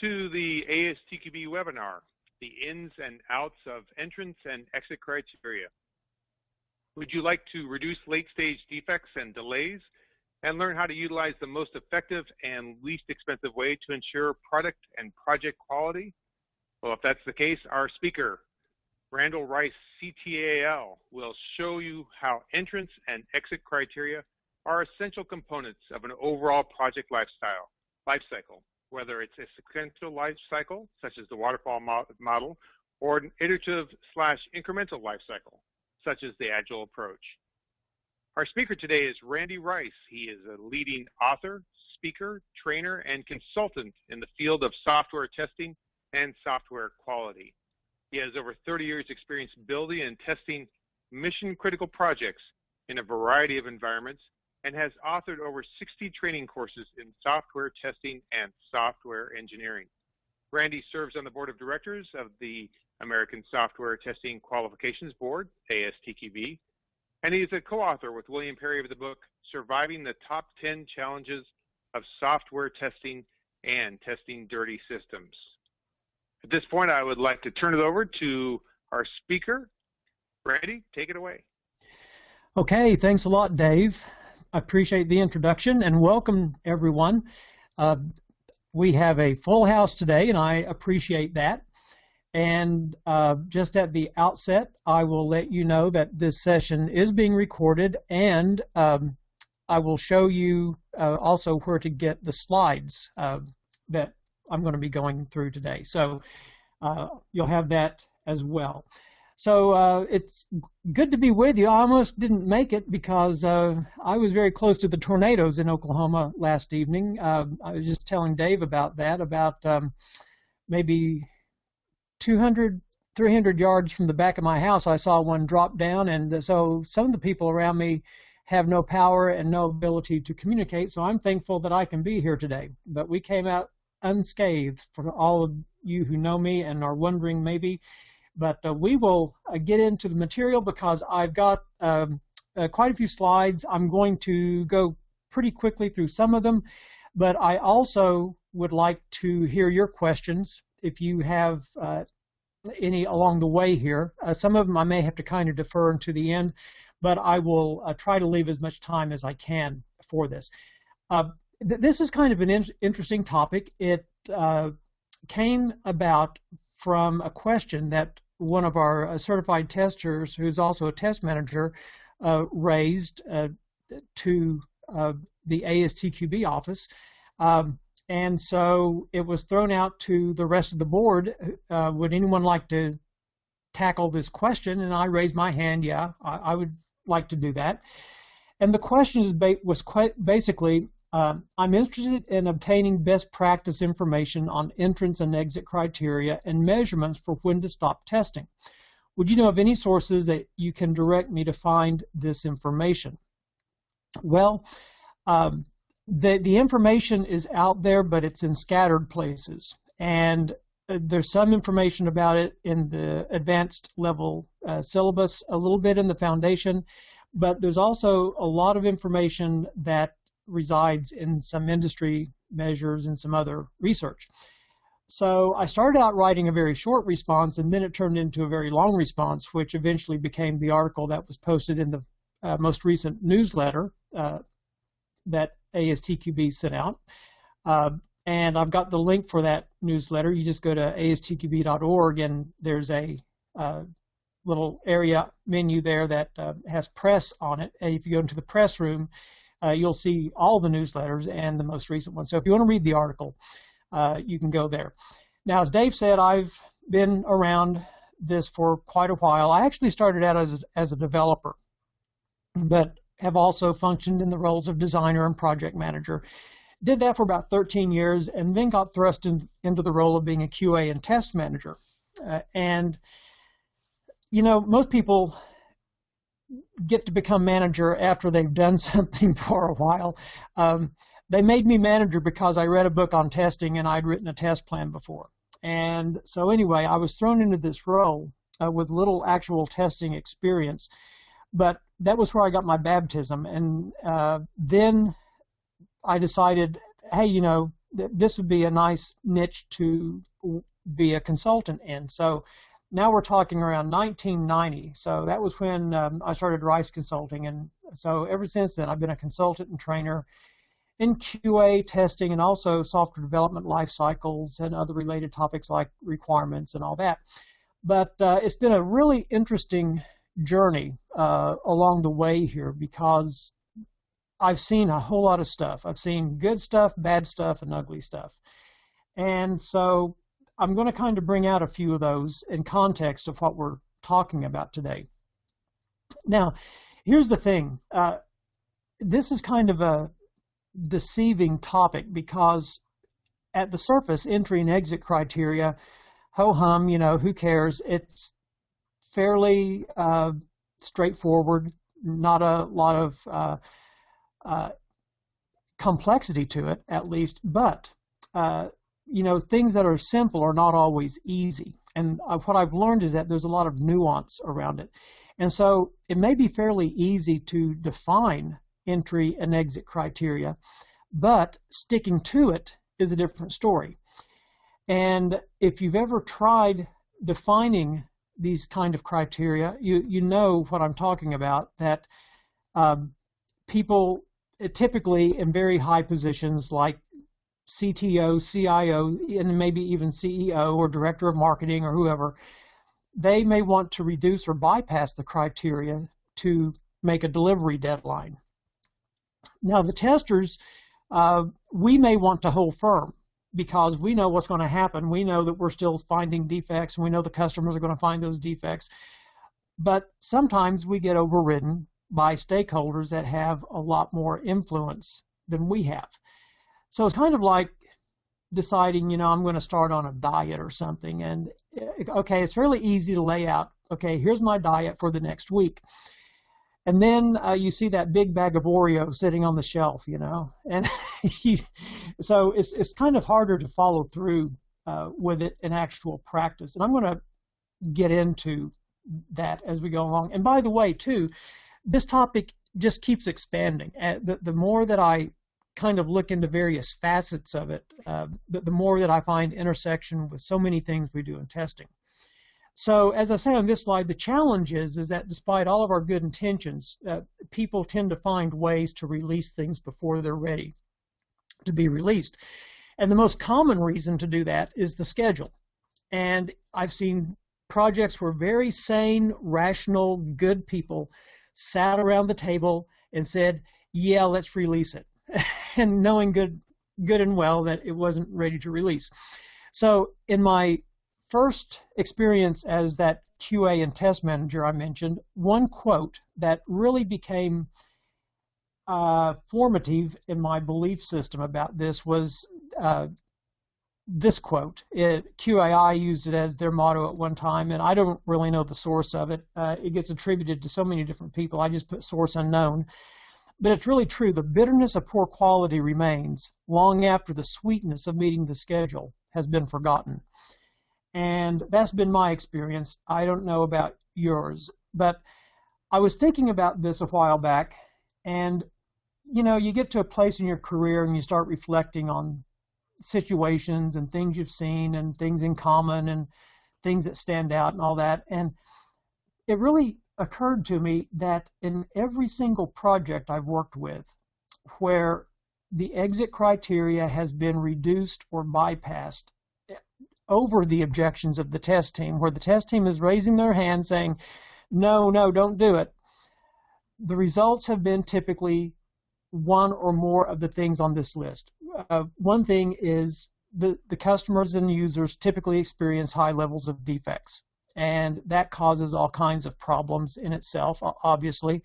to the ASTQB webinar, the ins and outs of entrance and exit criteria. Would you like to reduce late-stage defects and delays and learn how to utilize the most effective and least expensive way to ensure product and project quality? Well, if that's the case, our speaker, Randall Rice, CTAL, will show you how entrance and exit criteria are essential components of an overall project life cycle, whether it's a sequential life cycle, such as the waterfall model, or an iterative/incremental life cycle, such as the Agile approach. Our speaker today is Randy Rice. He is a leading author, speaker, trainer, and consultant in the field of software testing and software quality. He has over 30 years experience building and testing mission-critical projects in a variety of environments and has authored over 60 training courses in software testing and software engineering. Randy serves on the board of directors of the American Software Testing Qualifications Board, ASTQB, and he is a co-author with William Perry of the book, Surviving the Top 10 Challenges of Software Testing and Testing Dirty Systems. At this point, I would like to turn it over to our speaker. Randy, take it away. Okay, thanks a lot, Dave. I appreciate the introduction and welcome everyone. We have a full house today and I appreciate that. And just at the outset, I will let you know that this session is being recorded and I will show you also where to get the slides that I'm going to be going through today. So you'll have that as well. So it's good to be with you. I almost didn't make it because I was very close to the tornadoes in Oklahoma last evening. I was just telling Dave about that, about maybe 200, 300 yards from the back of my house, I saw one drop down, and so some of the people around me have no power and no ability to communicate, so I'm thankful that I can be here today. But we came out unscathed, for all of you who know me and are wondering maybe. But we will get into the material because I've got quite a few slides. I'm going to go pretty quickly through some of them, but I also would like to hear your questions if you have any along the way here. Some of them I may have to kind of defer into the end, but I will try to leave as much time as I can for this. This is kind of an interesting topic. It came about from a question that one of our certified testers, who's also a test manager, raised to the ASTQB office. And so it was thrown out to the rest of the board. Would anyone like to tackle this question? And I raised my hand, yeah, I would like to do that. And the question was quite basically, I'm interested in obtaining best practice information on entrance and exit criteria and measurements for when to stop testing. Would you know of any sources that you can direct me to find this information? Well, the information is out there, but it's in scattered places. And there's some information about it in the advanced level syllabus, a little bit in the foundation, but there's also a lot of information that resides in some industry measures and some other research. So I started out writing a very short response, and then it turned into a very long response, which eventually became the article that was posted in the most recent newsletter that ASTQB sent out. And I've got the link for that newsletter. You just go to astqb.org, and there's a little area menu there that has press on it. And if you go into the press room, you'll see all the newsletters and the most recent one. So if you want to read the article, you can go there. Now, as Dave said, I've been around this for quite a while. I actually started out as a developer, but have also functioned in the roles of designer and project manager. Did that for about 13 years and then got thrust into the role of being a QA and test manager. And, you know, most people get to become manager after they've done something for a while. They made me manager because I read a book on testing and I'd written a test plan before. And so anyway, I was thrown into this role with little actual testing experience, but that was where I got my baptism. And then I decided, hey, you know, this would be a nice niche to be a consultant in. So now we're talking around 1990. So that was when I started Rice Consulting, and so ever since then I've been a consultant and trainer in QA testing and also software development life cycles and other related topics like requirements and all that. But it's been a really interesting journey along the way here, because I've seen a whole lot of stuff. I've seen good stuff, bad stuff, and ugly stuff. And so I'm going to kind of bring out a few of those in context of what we're talking about today. Now, here's the thing. This is kind of a deceiving topic, because at the surface, entry and exit criteria, ho-hum, who cares? It's fairly straightforward, not a lot of complexity to it, at least, but things that are simple are not always easy. And what I've learned is that there's a lot of nuance around it. And so it may be fairly easy to define entry and exit criteria, but sticking to it is a different story. And if you've ever tried defining these kind of criteria, you know what I'm talking about, that people typically in very high positions like CTO, CIO, and maybe even CEO or director of marketing or whoever, they may want to reduce or bypass the criteria to make a delivery deadline. Now, the testers, we may want to hold firm because we know what's going to happen. We know that we're still finding defects, and we know the customers are going to find those defects. But sometimes we get overridden by stakeholders that have a lot more influence than we have. So it's kind of like deciding, I'm going to start on a diet or something. And, okay, it's really easy to lay out, okay, here's my diet for the next week. And then you see that big bag of Oreos sitting on the shelf, and so it's kind of harder to follow through with it in actual practice. And I'm going to get into that as we go along. And by the way, too, this topic just keeps expanding. The more that I kind of look into various facets of it, the more that I find intersection with so many things we do in testing. So as I say on this slide, the challenge is that despite all of our good intentions, people tend to find ways to release things before they're ready to be released. And the most common reason to do that is the schedule. And I've seen projects where very sane, rational, good people sat around the table and said, yeah, let's release it, and knowing good and well that it wasn't ready to release. So in my first experience as that QA and test manager I mentioned, one quote that really became formative in my belief system about this was this quote. QAI used it as their motto at one time, and I don't really know the source of it. It gets attributed to so many different people. I just put source unknown. But it's really true. The bitterness of poor quality remains long after the sweetness of meeting the schedule has been forgotten. And that's been my experience. I don't know about yours, but I was thinking about this a while back, and you get to a place in your career and you start reflecting on situations and things you've seen and things in common and things that stand out and all that. And it really occurred to me that in every single project I've worked with where the exit criteria has been reduced or bypassed over the objections of the test team, where the test team is raising their hand saying, no, don't do it, the results have been typically one or more of the things on this list. One thing is the customers and users typically experience high levels of defects, and that causes all kinds of problems in itself, obviously.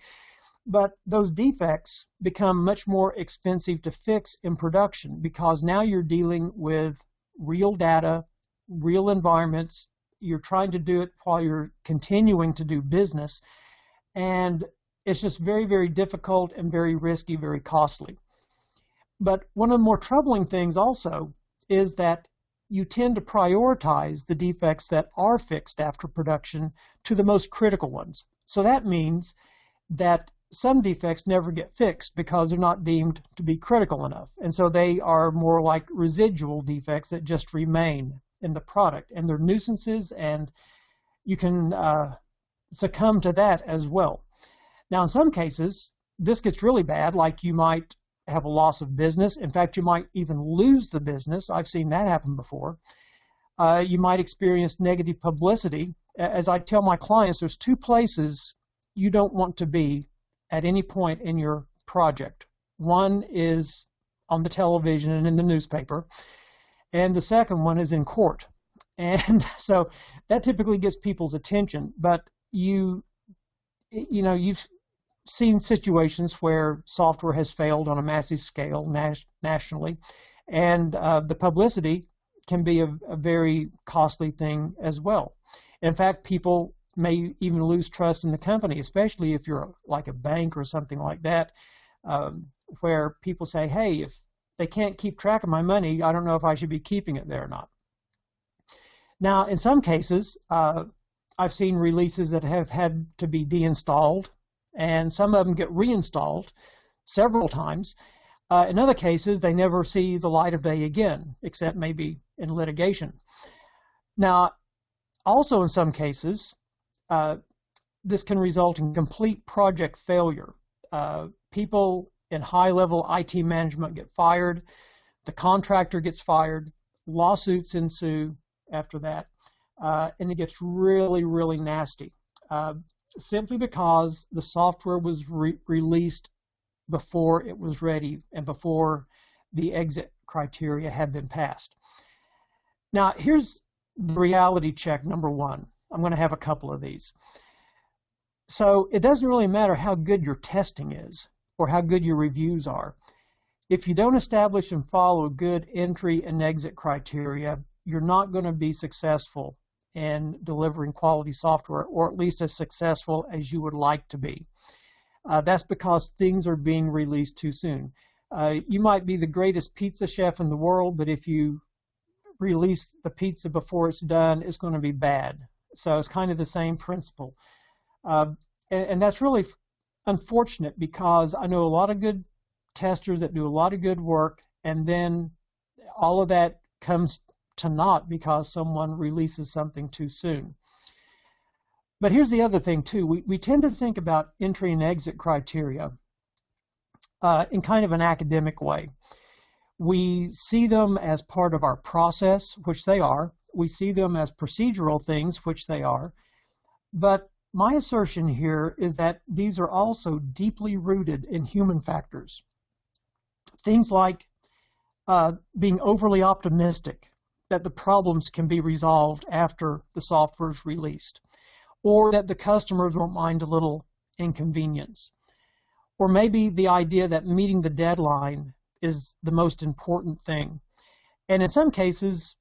But those defects become much more expensive to fix in production because now you're dealing with real data, real environments. You're trying to do it while you're continuing to do business, and it's just very, very difficult and very risky, very costly. But one of the more troubling things also is that you tend to prioritize the defects that are fixed after production to the most critical ones. So that means that some defects never get fixed because they're not deemed to be critical enough. And so they are more like residual defects that just remain in the product. And they're nuisances, and you can succumb to that as well. Now, in some cases, this gets really bad, like you might have a loss of business. In fact, you might even lose the business. I've seen that happen before. You might experience negative publicity. As I tell my clients, there's two places you don't want to be at any point in your project. One is on the television and in the newspaper, and the second one is in court. And so that typically gets people's attention. But you've seen situations where software has failed on a massive scale nationally, and the publicity can be a very costly thing as well. In fact, people may even lose trust in the company, especially if you're like a bank or something like that, where people say, hey, if they can't keep track of my money, I don't know if I should be keeping it there or not. Now, in some cases, I've seen releases that have had to be deinstalled, and some of them get reinstalled several times. In other cases, they never see the light of day again, except maybe in litigation. Now, also in some cases, this can result in complete project failure. People in high-level IT management get fired, the contractor gets fired, lawsuits ensue after that, and it gets really, really nasty, simply because the software was released before it was ready and before the exit criteria had been passed. Now, here's the reality check number one. I'm going to have a couple of these. So it doesn't really matter how good your testing is or how good your reviews are. If you don't establish and follow good entry and exit criteria, you're not going to be successful in delivering quality software, or at least as successful as you would like to be. That's because things are being released too soon. You might be the greatest pizza chef in the world, but if you release the pizza before it's done, it's going to be bad. So it's kind of the same principle. And that's really unfortunate, because I know a lot of good testers that do a lot of good work, and then all of that comes to naught because someone releases something too soon. But here's the other thing too. We tend to think about entry and exit criteria in kind of an academic way. We see them as part of our process, which they are. We see them as procedural things, which they are. But my assertion here is that these are also deeply rooted in human factors. Things like being overly optimistic that the problems can be resolved after the software is released, or that the customers won't mind a little inconvenience, or maybe the idea that meeting the deadline is the most important thing. And in some cases,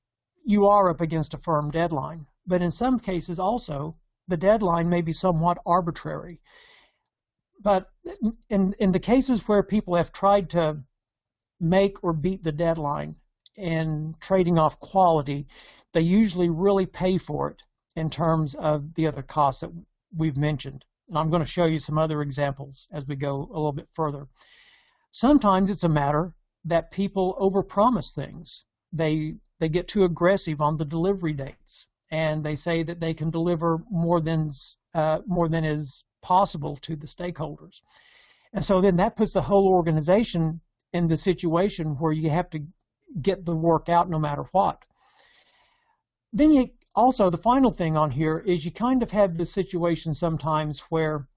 you are up against a firm deadline, but in some cases also, the deadline may be somewhat arbitrary. But in the cases where people have tried to make or beat the deadline in trading off quality, they usually really pay for it in terms of the other costs that we've mentioned. And I'm going to show you some other examples as we go a little bit further. Sometimes it's a matter that people overpromise things. They get too aggressive on the delivery dates, and they say that they can deliver more than is possible to the stakeholders. And so then that puts the whole organization in the situation where you have to get the work out no matter what. Then also, the final thing on here is you kind of have this situation sometimes where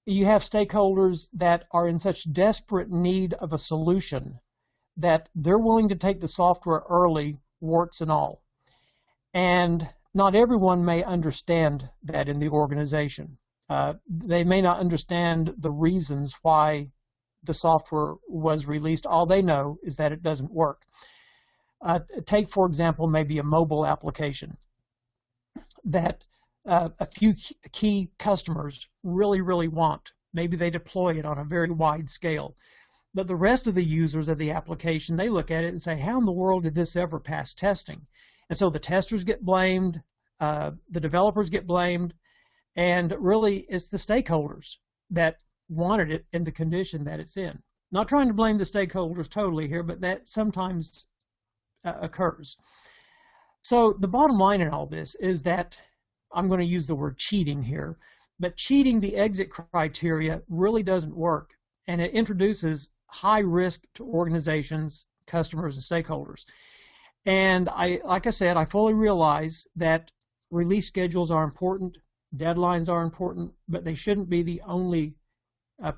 you have stakeholders that are in such desperate need of a solution that they're willing to take the software early, warts and all. And not everyone may understand that in the organization. They may not understand the reasons why the software was released. All they know is that it doesn't work. Take, for example, maybe a mobile application that a few key customers really, really want. Maybe they deploy it on a very wide scale. But the rest of the users of the application, they look at it and say, how in the world did this ever pass testing? And so the testers get blamed, the developers get blamed, and really it's the stakeholders that wanted it in the condition that it's in. Not trying to blame the stakeholders totally here, but that sometimes occurs. So the bottom line in all this is that I'm going to use the word cheating here, but cheating the exit criteria really doesn't work, and it introduces high risk to organizations, customers, and stakeholders. And like I said, I fully realize that release schedules are important, deadlines are important, but they shouldn't be the only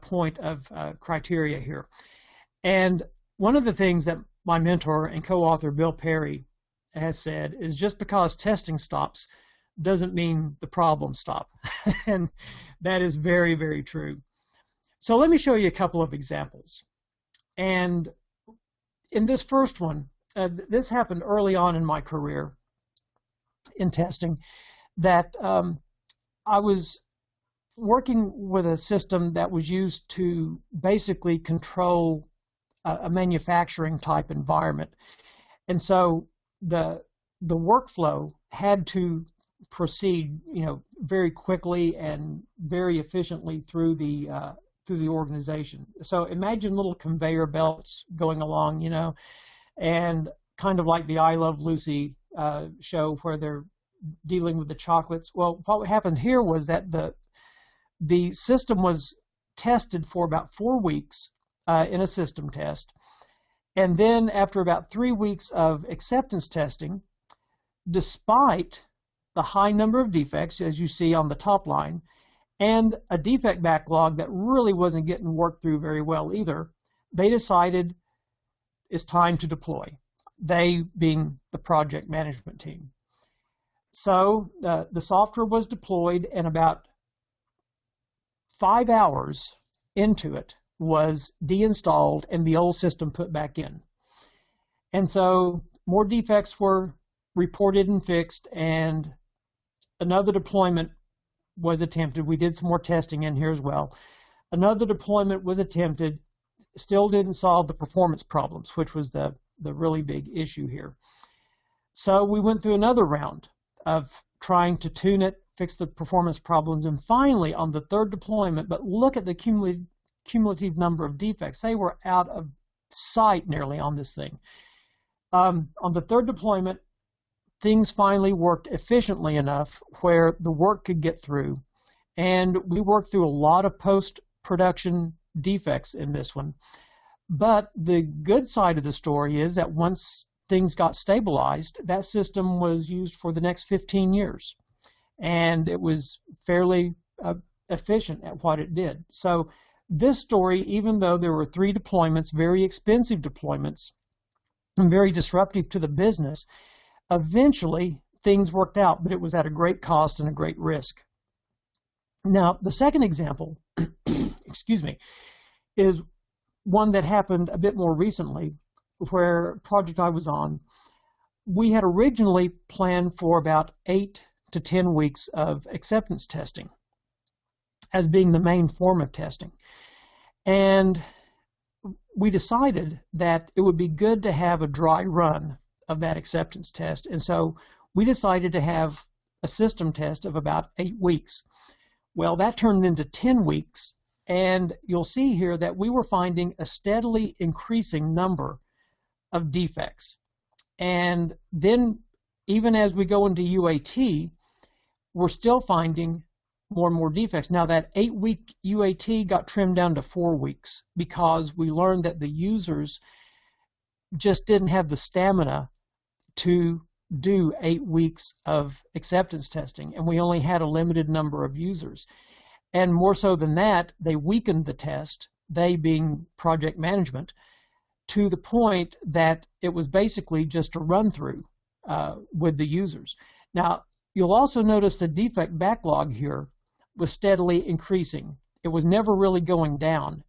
point of criteria here. And one of the things that my mentor and co-author Bill Perry has said is just because testing stops doesn't mean the problems stop. And that is very, very true. So let me show you a couple of examples. And in this first one, this happened early on in my career in testing, that I was working with a system that was used to basically control a manufacturing type environment. And so the workflow had to proceed, very quickly and very efficiently through the organization. So imagine little conveyor belts going along, and kind of like the I Love Lucy show where they're dealing with the chocolates. Well, what happened here was that the system was tested for about 4 weeks in a system test, and then after about 3 weeks of acceptance testing, despite the high number of defects, as you see on the top line, and a defect backlog that really wasn't getting worked through very well either, they decided it's time to deploy, they being the project management team. So the software was deployed, and about 5 hours into it was deinstalled and the old system put back in. And so more defects were reported and fixed, and another deployment was attempted. We did some more testing in here as well. Another deployment was attempted, still didn't solve the performance problems, which was the really big issue here. So we went through another round of trying to tune it, fix the performance problems, and finally on the third deployment, but look at the cumulative number of defects. They were out of sight nearly on this thing. On the third deployment, things finally worked efficiently enough where the work could get through, and we worked through a lot of post-production defects in this one. But the good side of the story is that once things got stabilized, that system was used for the next 15 years, and it was fairly efficient at what it did. So this story, even though there were 3 deployments, very expensive deployments, and very disruptive to the business, eventually things worked out, but it was at a great cost and a great risk. Now, the second example, excuse me, is one that happened a bit more recently, where a project I was on, we had originally planned for about 8 to 10 weeks of acceptance testing as being the main form of testing. And we decided that it would be good to have a dry run of that acceptance test. And so we decided to have a system test of about 8 weeks. Well, that turned into 10 weeks, and you'll see here that we were finding a steadily increasing number of defects. And then even as we go into UAT, we're still finding more and more defects. Now that 8-week UAT got trimmed down to 4 weeks because we learned that the users just didn't have the stamina to do 8 weeks of acceptance testing, and we only had a limited number of users. And more so than that, they weakened the test, they being project management, to the point that it was basically just a run-through with the users. Now, you'll also notice the defect backlog here was steadily increasing. It was never really going down.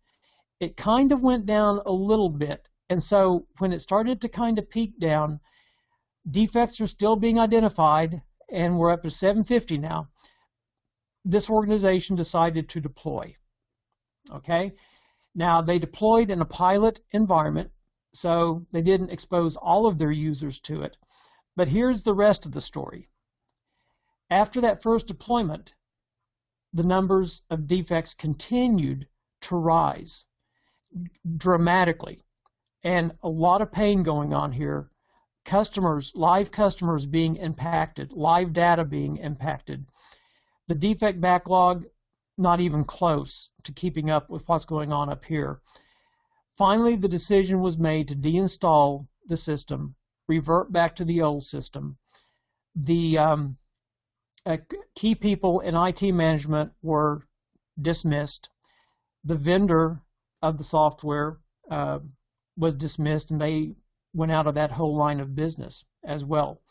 It kind of went down a little bit, and so when it started to kind of peak down, defects are still being identified, and we're up to 750 now. This organization decided to deploy. Okay? Now, they deployed in a pilot environment, so they didn't expose all of their users to it. But here's the rest of the story. After that first deployment, the numbers of defects continued to rise dramatically, and a lot of pain going on here. Customers, live customers being impacted, live data being impacted. The defect backlog, not even close to keeping up with what's going on up here. Finally, the decision was made to deinstall the system, revert back to the old system. The key people in IT management were dismissed. The vendor of the software was dismissed, and they went out of that whole line of business as well.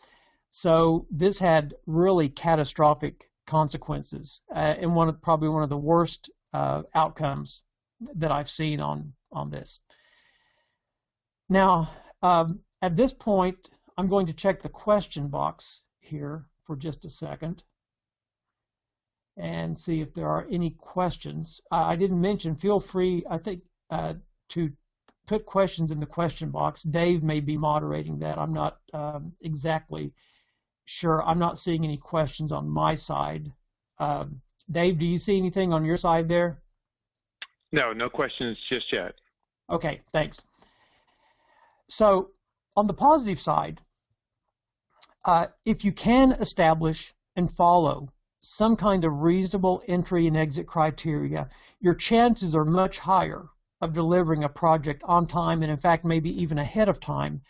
So this had really catastrophic consequences, and probably one of the worst outcomes that I've seen on this. Now, at this point, I'm going to check the question box here for just a second and see if there are any questions. I didn't mention, feel free, I think, to put questions in the question box. Dave may be moderating that. I'm not exactly sure. I'm not seeing any questions on my side. Dave, do you see anything on your side there? No, no questions just yet. Okay, thanks. So on the positive side, if you can establish and follow some kind of reasonable entry and exit criteria, your chances are much higher of delivering a project on time, and in fact maybe even ahead of time,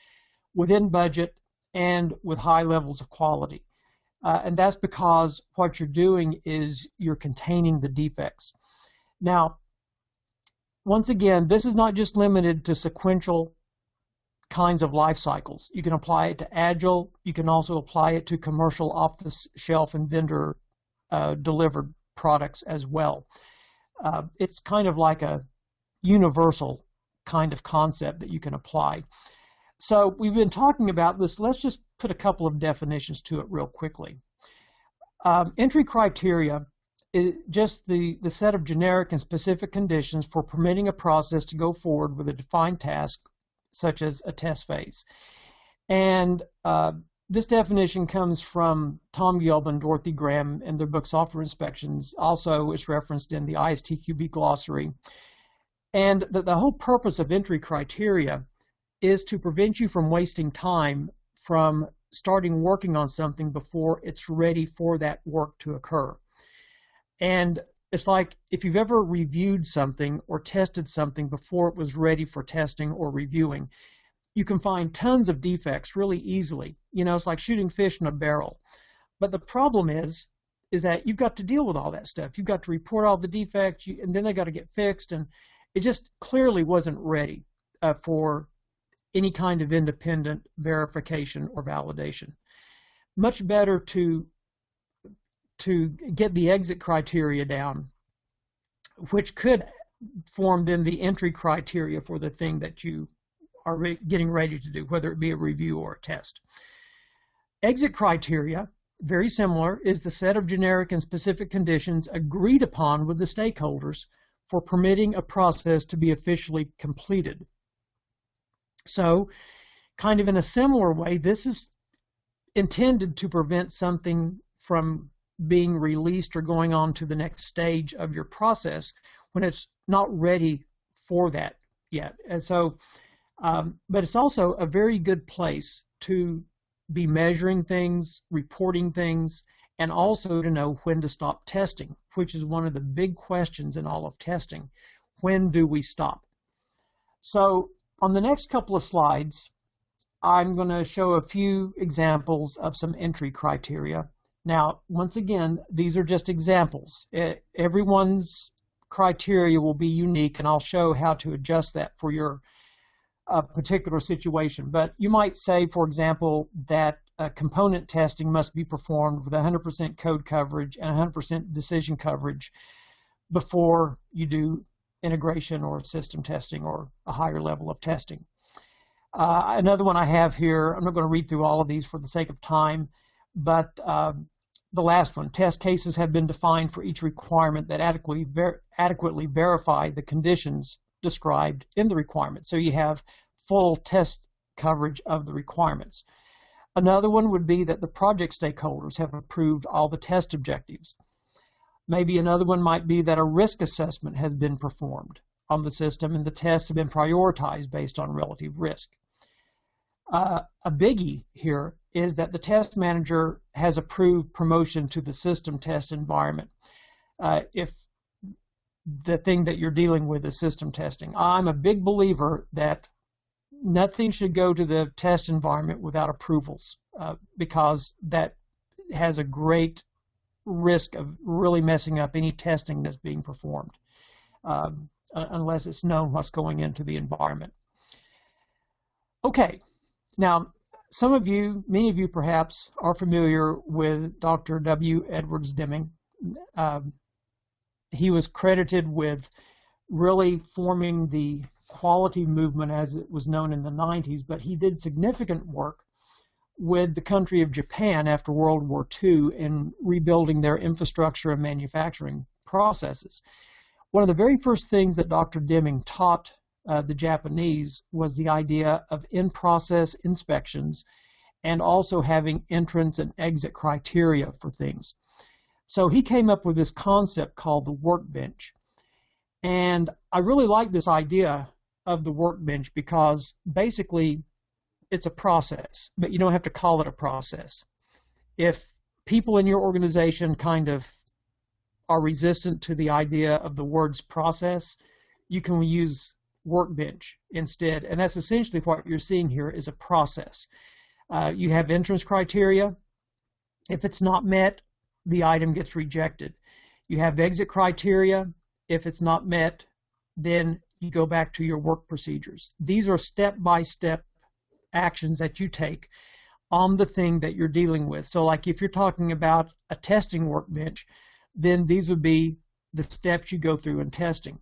within budget and with high levels of quality. And that's because what you're doing is you're containing the defects. Now, once again, this is not just limited to sequential kinds of life cycles. You can apply it to Agile. You can also apply it to commercial off-the-shelf and vendor delivered products as well. It's kind of like a universal kind of concept that you can apply. So we've been talking about this. Let's just put a couple of definitions to it real quickly. Entry criteria is just the set of generic and specific conditions for permitting a process to go forward with a defined task, such as a test phase. And this definition comes from Tom Gelb and Dorothy Graham in their book Software Inspections. Also, it's referenced in the ASTQB glossary. And the whole purpose of entry criteria is to prevent you from wasting time from starting working on something before it's ready for that work to occur. And it's like if you've ever reviewed something or tested something before it was ready for testing or reviewing, you can find tons of defects really easily. You know, it's like shooting fish in a barrel. But the problem is that you've got to deal with all that stuff. You've got to report all the defects, and then they got to get fixed, and it just clearly wasn't ready for any kind of independent verification or validation. Much better to get the exit criteria down, which could form then the entry criteria for the thing that you are getting ready to do, whether it be a review or a test. Exit criteria, very similar, is the set of generic and specific conditions agreed upon with the stakeholders for permitting a process to be officially completed. So, kind of in a similar way, this is intended to prevent something from being released or going on to the next stage of your process when it's not ready for that yet. And so, but it's also a very good place to be measuring things, reporting things, and also to know when to stop testing, which is one of the big questions in all of testing. When do we stop? So on the next couple of slides, I'm going to show a few examples of some entry criteria. Now, once again, these are just examples. Everyone's criteria will be unique, and I'll show how to adjust that for your particular situation. But you might say, for example, that component testing must be performed with 100% code coverage and 100% decision coverage before you do integration or system testing or a higher level of testing. Another one I have here, I'm not going to read through all of these for the sake of time, but the last one, test cases have been defined for each requirement that adequately verify the conditions described in the requirement. So you have full test coverage of the requirements. Another one would be that the project stakeholders have approved all the test objectives. Maybe another one might be that a risk assessment has been performed on the system and the tests have been prioritized based on relative risk. A biggie here is that the test manager has approved promotion to the system test environment. If the thing that you're dealing with is system testing. I'm a big believer that nothing should go to the test environment without approvals, because that has a great risk of really messing up any testing that's being performed, unless it's known what's going into the environment. Okay, now some of you, many of you perhaps, are familiar with Dr. W. Edwards Deming. He was credited with really forming the quality movement as it was known in the 90s, but he did significant work with the country of Japan after World War II in rebuilding their infrastructure and manufacturing processes. One of the very first things that Dr. Deming taught the Japanese was the idea of in-process inspections and also having entrance and exit criteria for things. So he came up with this concept called the workbench. And I really like this idea of the workbench because basically it's a process, but you don't have to call it a process. If people in your organization kind of are resistant to the idea of the words process, you can use workbench instead. And that's essentially what you're seeing here is a process. You have entrance criteria. If it's not met, the item gets rejected. You have exit criteria. If it's not met, then you go back to your work procedures. These are step-by-step actions that you take on the thing that you're dealing with. So like if you're talking about a testing workbench, then these would be the steps you go through in testing.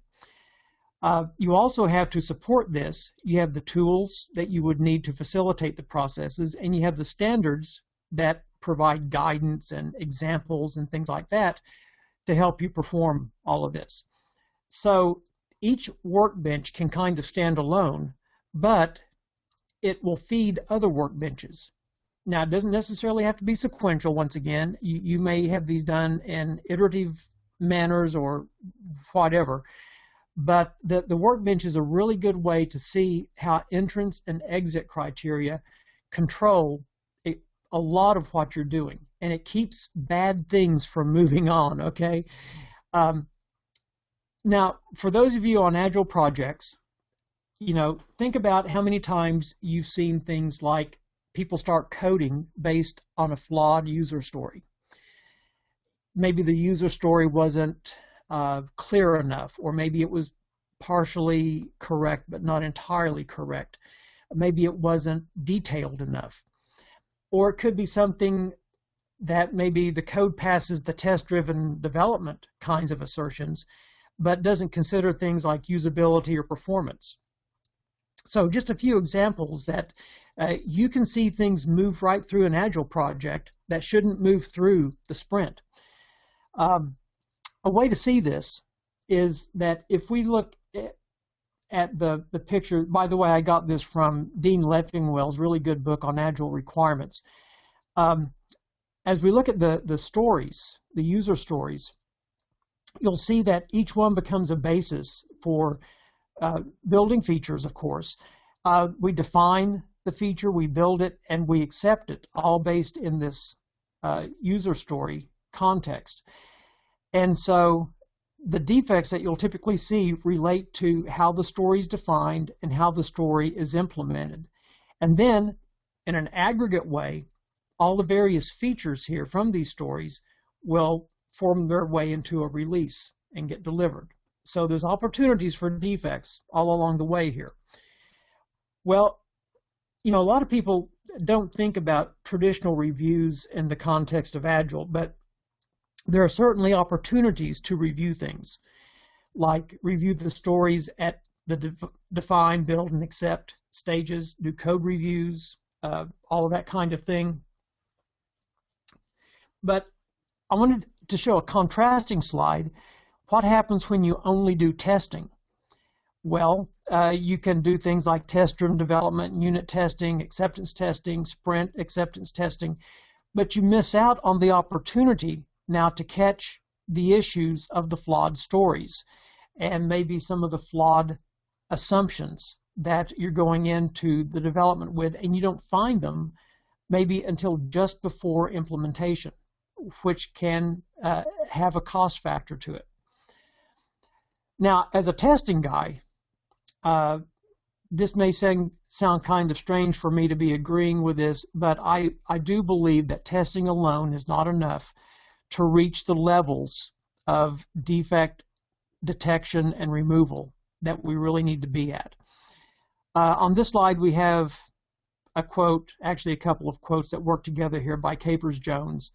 You also have to support this. You have the tools that you would need to facilitate the processes, and you have the standards that provide guidance and examples and things like that to help you perform all of this. So each workbench can kind of stand alone, but it will feed other workbenches. Now, it doesn't necessarily have to be sequential. Once again, you may have these done in iterative manners or whatever, but the workbench is a really good way to see how entrance and exit criteria control a lot of what you're doing, and it keeps bad things from moving on, okay? Now, for those of you on Agile projects, you know, think about how many times you've seen things like people start coding based on a flawed user story. Maybe the user story wasn't clear enough, or maybe it was partially correct but not entirely correct. Maybe it wasn't detailed enough. Or it could be something that maybe the code passes the test-driven development kinds of assertions, but doesn't consider things like usability or performance. So just a few examples that you can see things move right through an Agile project that shouldn't move through the sprint. A way to see this is that if we look at the picture, by the way, I got this from Dean Leffingwell's really good book on Agile requirements. As we look at the stories, the user stories, you'll see that each one becomes a basis for building features, of course. We define the feature, we build it, and we accept it, all based in this user story context. And so the defects that you'll typically see relate to how the story is defined and how the story is implemented. And then, in an aggregate way, all the various features here from these stories will form their way into a release and get delivered. So there's opportunities for defects all along the way here. Well, you know, a lot of people don't think about traditional reviews in the context of Agile, but there are certainly opportunities to review things, like review the stories at the define, build, and accept stages, do code reviews, all of that kind of thing. But I wanted to show a contrasting slide. What happens when you only do testing? Well, you can do things like test-driven development, unit testing, acceptance testing, sprint acceptance testing, but you miss out on the opportunity now to catch the issues of the flawed stories and maybe some of the flawed assumptions that you're going into the development with, and you don't find them maybe until just before implementation, which can have a cost factor to it. Now, as a testing guy, this may sound kind of strange for me to be agreeing with this, but I do believe that testing alone is not enough to reach the levels of defect detection and removal that we really need to be at. On this slide, we have a quote, actually a couple of quotes that work together here by Capers-Jones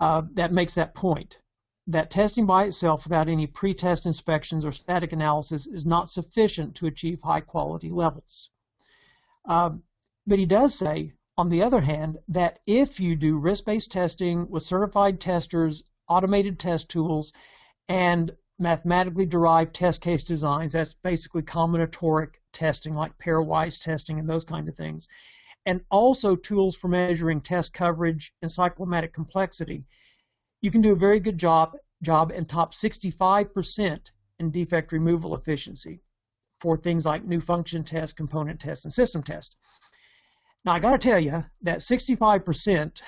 that makes that point, that testing by itself without any pre-test inspections or static analysis is not sufficient to achieve high quality levels. But he does say, on the other hand, that if you do risk-based testing with certified testers, automated test tools, and mathematically derived test case designs, that's basically combinatoric testing like pairwise testing and those kind of things, and also tools for measuring test coverage and cyclomatic complexity, you can do a very good job and top 65% in defect removal efficiency for things like new function test, component test, and system test. Now, I got to tell you that 65%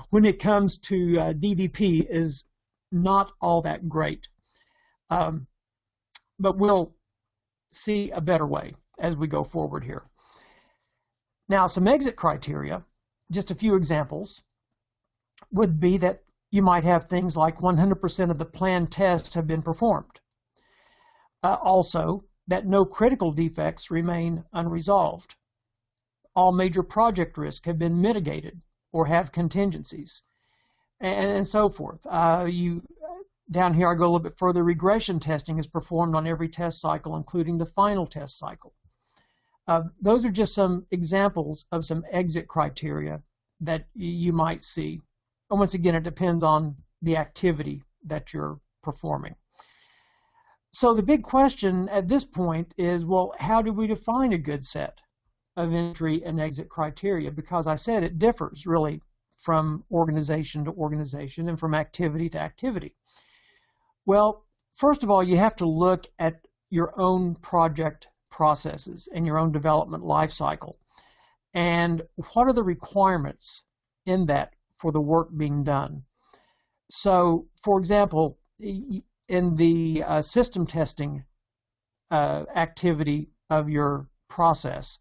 when it comes to DDP is not all that great. But we'll see a better way as we go forward here. Now, some exit criteria, just a few examples, would be that you might have things like 100% of the planned tests have been performed. Also, that no critical defects remain unresolved. All major project risks have been mitigated or have contingencies, and so forth. Down here, I go a little bit further. Regression testing is performed on every test cycle, including the final test cycle. Those are just some examples of some exit criteria that you might see. And once again, it depends on the activity that you're performing. So the big question at this point is, well, how do we define a good set of entry and exit criteria? Because I said it differs really from organization to organization and from activity to activity. Well, first of all, you have to look at your own project processes and your own development life cycle. And what are the requirements in that for the work being done? So, for example, in the system testing activity of your process,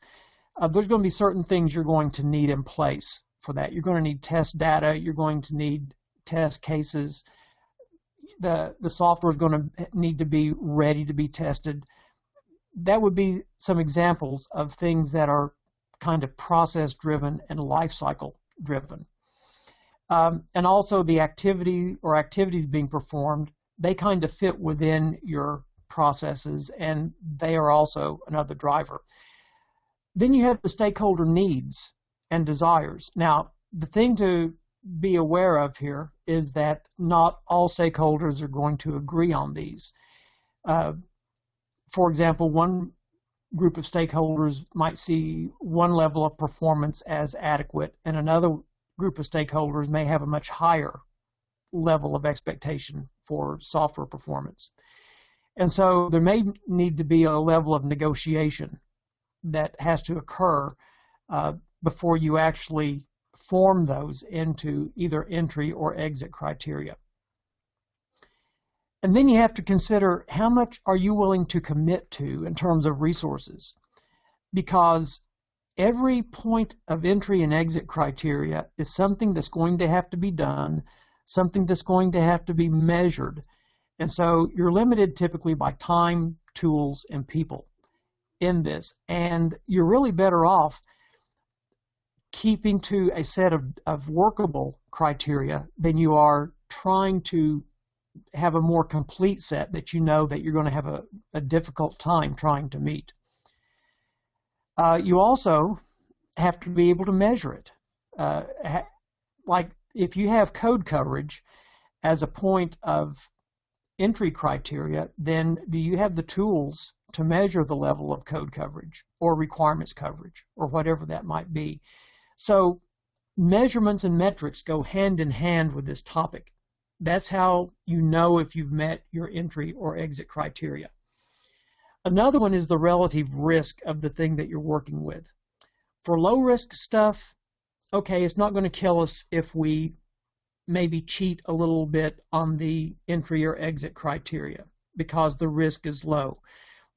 there's going to be certain things you're going to need in place for that. You're going to need test data. You're going to need test cases. The software is going to need to be ready to be tested. That would be some examples of things that are kind of process-driven and life cycle-driven. And also the activity or activities being performed, they kind of fit within your processes, and they are also another driver. Then you have the stakeholder needs and desires. Now, the thing to be aware of here is that not all stakeholders are going to agree on these. For example, one group of stakeholders might see one level of performance as adequate, and another group of stakeholders may have a much higher level of expectation for software performance. And so there may need to be a level of negotiation that has to occur before you actually form those into either entry or exit criteria. And then you have to consider how much are you willing to commit to in terms of resources, because every point of entry and exit criteria is something that's going to have to be done, something that's going to have to be measured. And so you're limited typically by time, tools, and people in this. And you're really better off keeping to a set of workable criteria than you are trying to have a more complete set that you know that you're going to have a difficult time trying to meet. You also have to be able to measure it. Like if you have code coverage as a point of entry criteria, then do you have the tools to measure the level of code coverage or requirements coverage or whatever that might be? So measurements and metrics go hand in hand with this topic. That's how you know if you've met your entry or exit criteria. Another one is the relative risk of the thing that you're working with. For low risk stuff, okay, it's not going to kill us if we maybe cheat a little bit on the entry or exit criteria because the risk is low.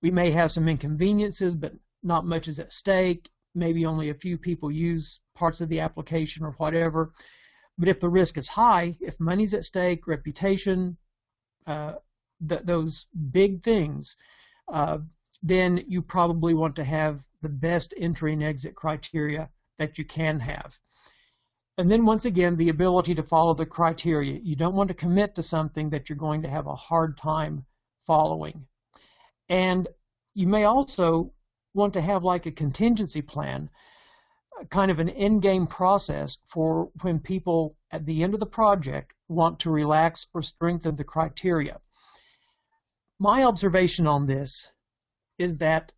We may have some inconveniences, but not much is at stake. Maybe only a few people use parts of the application or whatever. But if the risk is high, if money's at stake, reputation, those big things, then you probably want to have the best entry and exit criteria that you can have. And then once again, the ability to follow the criteria. You don't want to commit to something that you're going to have a hard time following. And you may also want to have like a contingency plan, kind of an in-game process for when people at the end of the project want to relax or strengthen the criteria. My observation on this is that,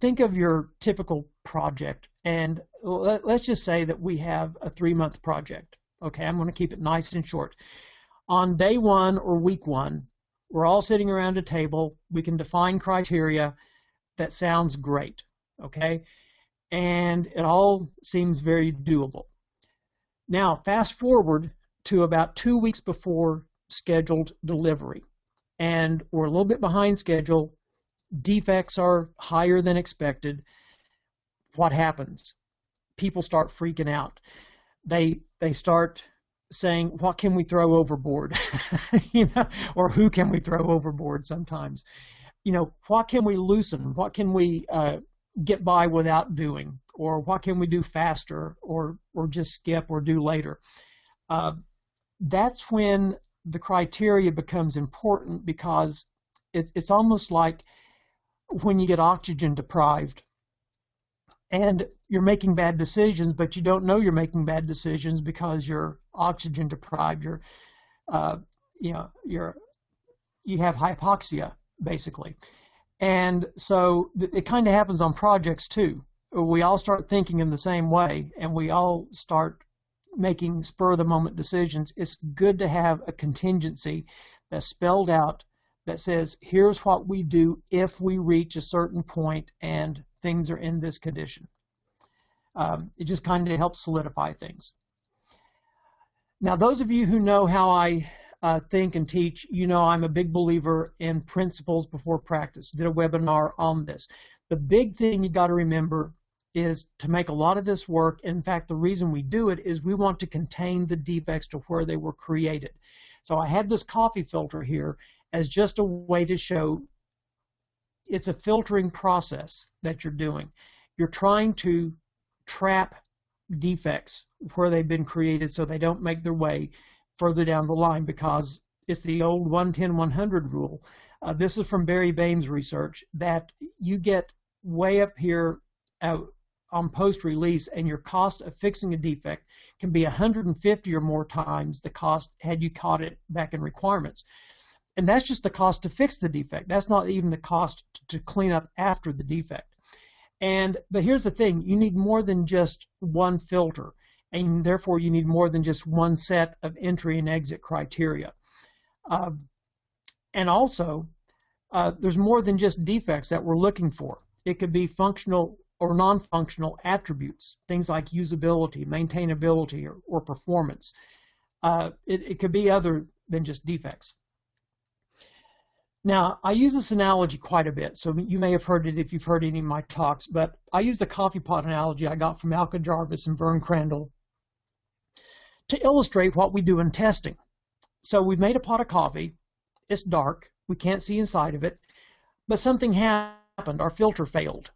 think of your typical project, and let's just say that we have a 3-month project. Okay, I'm going to keep it nice and short. On day 1 or week 1, we're all sitting around a table. We can define criteria. That sounds great, okay? And it all seems very doable. Now, fast forward to about 2 weeks before scheduled delivery, and we're a little bit behind schedule. Defects are higher than expected. What happens? People start freaking out. They start saying, what can we throw overboard? Or who can we throw overboard sometimes? What can we loosen? What can we get by without doing? Or what can we do faster or just skip or do later? That's when the criteria becomes important, because it's almost like when you get oxygen deprived and you're making bad decisions, but you don't know you're making bad decisions because you're oxygen deprived. You have hypoxia, basically. And so it kind of happens on projects too. We all start thinking in the same way, and we all start making spur-of-the-moment decisions. It's good to have a contingency that's spelled out that says, here's what we do if we reach a certain point and things are in this condition. It just kind of helps solidify things. Now, those of you who know how I think and teach, I'm a big believer in principles before practice. Did a webinar on this. The big thing you got to remember is to make a lot of this work. In fact, the reason we do it is we want to contain the defects to where they were created. So I had this coffee filter here as just a way to show it's a filtering process that you're doing. You're trying to trap defects where they've been created so they don't make their way further down the line, because it's the old 110-100 rule. This is from Barry Bain's research, that you get way up here on post-release, and your cost of fixing a defect can be 150 or more times the cost had you caught it back in requirements. And that's just the cost to fix the defect. That's not even the cost to clean up after the defect. But here's the thing, you need more than just one filter, and therefore you need more than just one set of entry and exit criteria. And also, there's more than just defects that we're looking for. It could be functional or non-functional attributes, things like usability, maintainability, or performance. It could be other than just defects. Now, I use this analogy quite a bit, so you may have heard it if you've heard any of my talks, but I use the coffee pot analogy I got from Alka Jarvis and Vern Crandall to illustrate what we do in testing. So we've made a pot of coffee. It's dark. We can't see inside of it, but something happened. Our filter failed,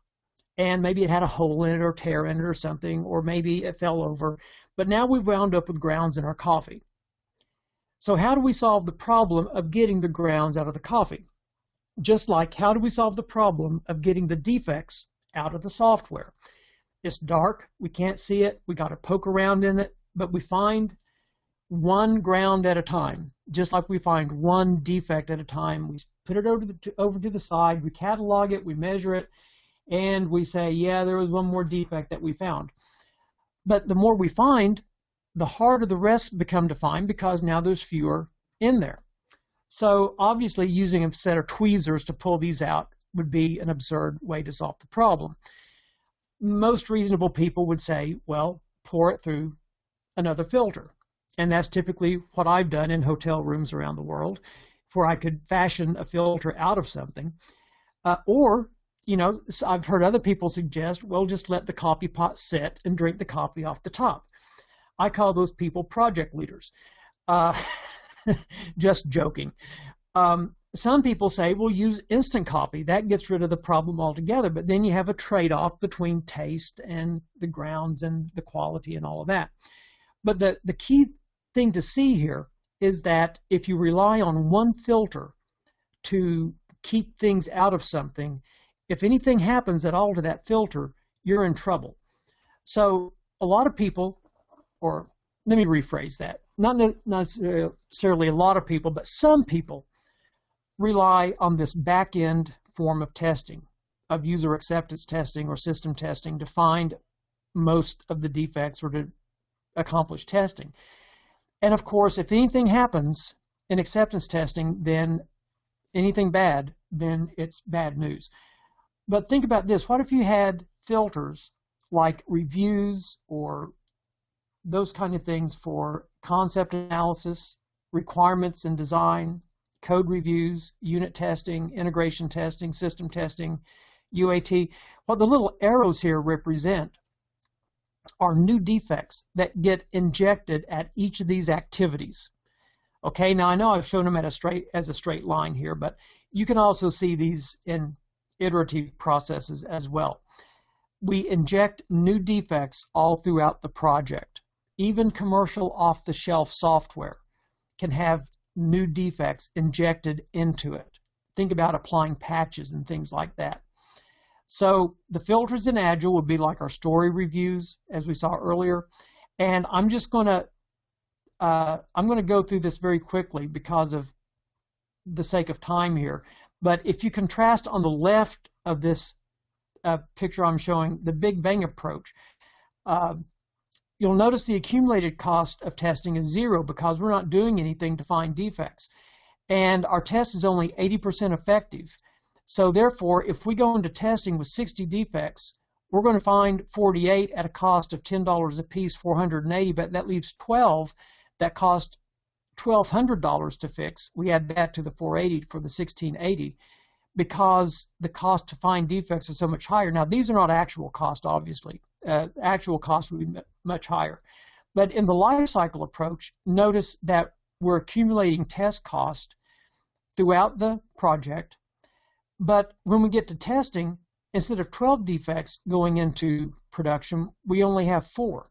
and maybe it had a hole in it or tear in it or something, or maybe it fell over, but now we've wound up with grounds in our coffee. So how do we solve the problem of getting the grounds out of the coffee? Just like how do we solve the problem of getting the defects out of the software? It's dark, we can't see it, we got to poke around in it, but we find one ground at a time. Just like we find one defect at a time, we put it over to the side, we catalog it, we measure it, and we say, yeah, there was one more defect that we found. But the more we find, the harder the risks become to find because now there's fewer in there. So obviously using a set of tweezers to pull these out would be an absurd way to solve the problem. Most reasonable people would say, well, pour it through another filter. And that's typically what I've done in hotel rooms around the world, where I could fashion a filter out of something. Or, you know, I've heard other people suggest, well, just let the coffee pot sit and drink the coffee off the top. I call those people project leaders. Just joking. Some people say, well, use instant coffee. That gets rid of the problem altogether. But then you have a trade-off between taste and the grounds and the quality and all of that. But the key thing to see here is that if you rely on one filter to keep things out of something, if anything happens at all to that filter, you're in trouble. So a lot of people, or let me rephrase that, not necessarily a lot of people, but some people rely on this back-end form of testing, of user acceptance testing or system testing, to find most of the defects or to accomplish testing. And of course, if anything happens in acceptance testing, then anything bad, then it's bad news. But think about this. What if you had filters like reviews or those kind of things for concept analysis, requirements and design, code reviews, unit testing, integration testing, system testing, UAT? What the little arrows here represent are new defects that get injected at each of these activities. Okay, now I know I've shown them as a straight line here, but you can also see these in iterative processes as well. We inject new defects all throughout the project. Even commercial off-the-shelf software can have new defects injected into it. Think about applying patches and things like that. So the filters in Agile would be like our story reviews, as we saw earlier. And I'm just going to go through this very quickly because of the sake of time here. But if you contrast on the left of this picture I'm showing the Big Bang approach, you'll notice the accumulated cost of testing is zero because we're not doing anything to find defects. And our test is only 80% effective. So therefore, if we go into testing with 60 defects, we're going to find 48 at a cost of $10 a piece, 480, but that leaves 12 that cost $1,200 to fix. We add that to the 480 for the 1680 because the cost to find defects are so much higher. Now, these are not actual cost, obviously. Actual cost would be much higher. But in the life cycle approach, notice that we're accumulating test cost throughout the project. But when we get to testing, instead of 12 defects going into production, we only have 4.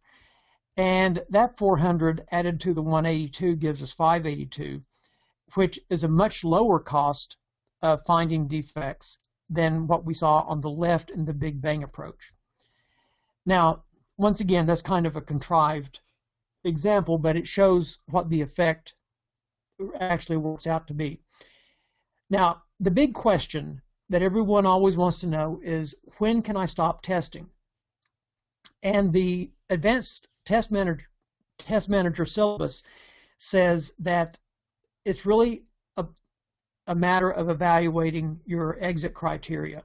And that 400 added to the 182 gives us 582, which is a much lower cost of finding defects than what we saw on the left in the Big Bang approach. Now, once again, that's kind of a contrived example, but it shows what the effect actually works out to be. Now, the big question that everyone always wants to know is, when can I stop testing? And the Advanced Test Manager syllabus says that it's really a matter of evaluating your exit criteria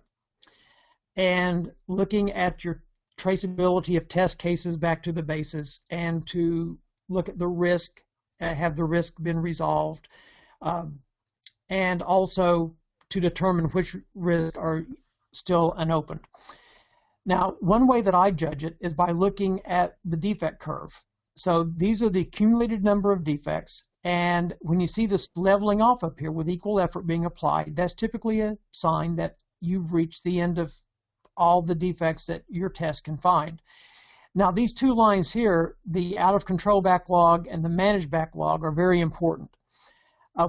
and looking at your traceability of test cases back to the basis, and to look at the risk, have the risk been resolved, and also to determine which risks are still unopened. Now, one way that I judge it is by looking at the defect curve. So these are the accumulated number of defects, and when you see this leveling off up here with equal effort being applied, that's typically a sign that you've reached the end of all the defects that your test can find. Now, these two lines here, the out of control backlog and the managed backlog, are very important.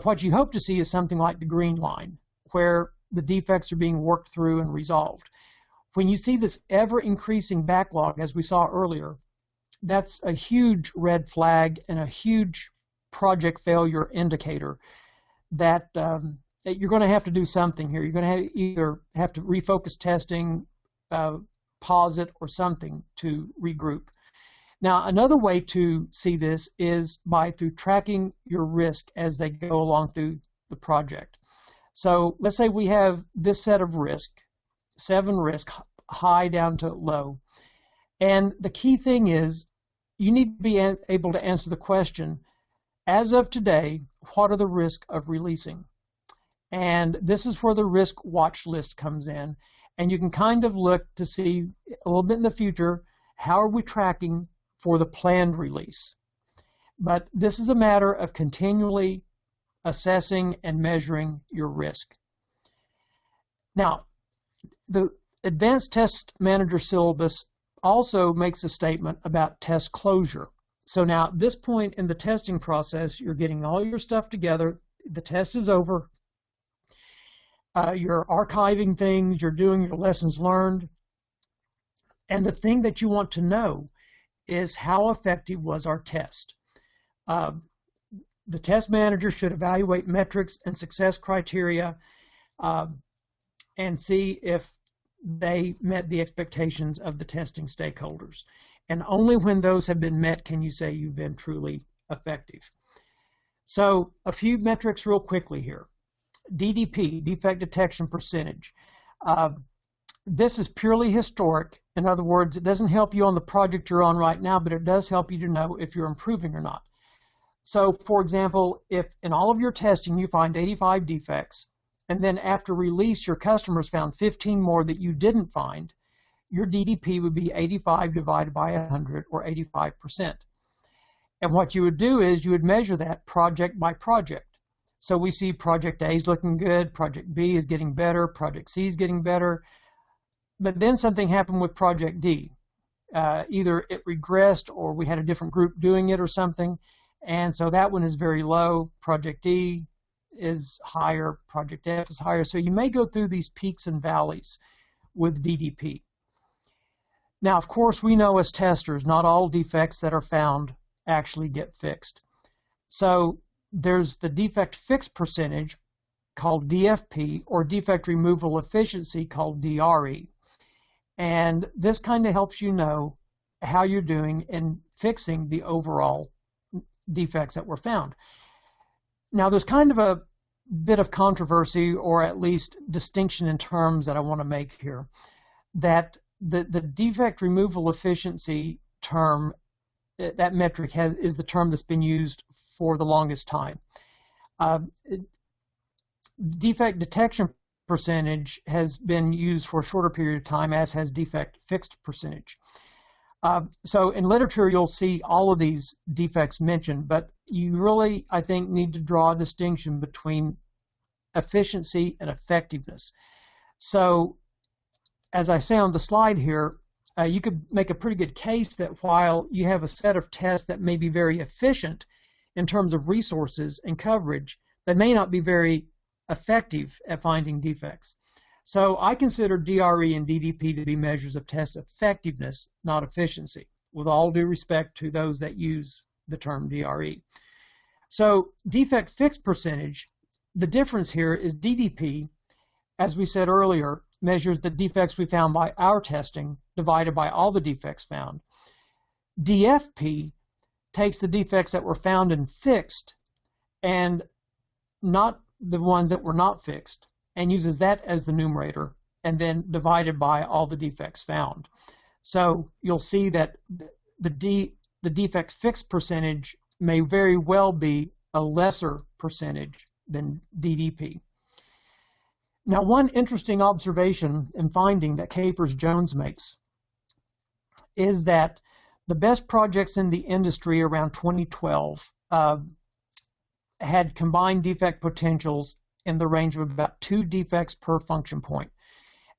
What you hope to see is something like the green line, where the defects are being worked through and resolved. When you see this ever-increasing backlog, as we saw earlier, that's a huge red flag and a huge project failure indicator that, that you're going to have to do something here. You're going to either have to refocus testing, pause it, or something to regroup. Now, another way to see this is through tracking your risk as they go along through the project. So let's say we have this set of risk, 7 risk, high down to low. And the key thing is you need to be able to answer the question, as of today, what are the risks of releasing? And this is where the risk watch list comes in. And you can kind of look to see a little bit in the future, how are we tracking for the planned release? But this is a matter of continually assessing and measuring your risk. Now, the Advanced Test Manager syllabus also makes a statement about test closure. So now at this point in the testing process, you're getting all your stuff together, the test is over, you're archiving things, you're doing your lessons learned, and the thing that you want to know is how effective was our test. The test manager should evaluate metrics and success criteria and see if they met the expectations of the testing stakeholders. And only when those have been met can you say you've been truly effective. So a few metrics real quickly here. DDP, defect detection percentage. This is purely historic. In other words, it doesn't help you on the project you're on right now, but it does help you to know if you're improving or not. So, for example, if in all of your testing you find 85 defects, and then after release your customers found 15 more that you didn't find, your DDP would be 85 divided by 100, or 85%. And what you would do is you would measure that project by project. So we see project A is looking good, project B is getting better, project C is getting better, but then something happened with project D. Either it regressed or we had a different group doing it or something, and so that one is very low. Project D is higher, project F is higher. So you may go through these peaks and valleys with DDP. Now, of course, we know as testers, not all defects that are found actually get fixed. So there's the defect fix percentage called DFP, or defect removal efficiency called DRE. And this kind of helps you know how you're doing in fixing the overall defects that were found. Now, there's kind of a bit of controversy, or at least distinction in terms that I want to make here, that the defect removal efficiency term, that metric is the term that's been used for the longest time. Defect detection percentage has been used for a shorter period of time, as has defect fixed percentage. So in literature you'll see all of these defects mentioned, but you really, I think, need to draw a distinction between efficiency and effectiveness. So as I say on the slide here, you could make a pretty good case that while you have a set of tests that may be very efficient in terms of resources and coverage, they may not be very effective at finding defects. So I consider DRE and DDP to be measures of test effectiveness, not efficiency, with all due respect to those that use the term DRE. So defect fix percentage, the difference here is DDP, as we said earlier, measures the defects we found by our testing divided by all the defects found. DFP takes the defects that were found and fixed and not the ones that were not fixed, and uses that as the numerator, and then divided by all the defects found. So you'll see that the defect fixed percentage may very well be a lesser percentage than DDP. Now, one interesting observation and finding that Capers-Jones makes is that the best projects in the industry around 2012 had combined defect potentials in the range of about 2 defects per function point.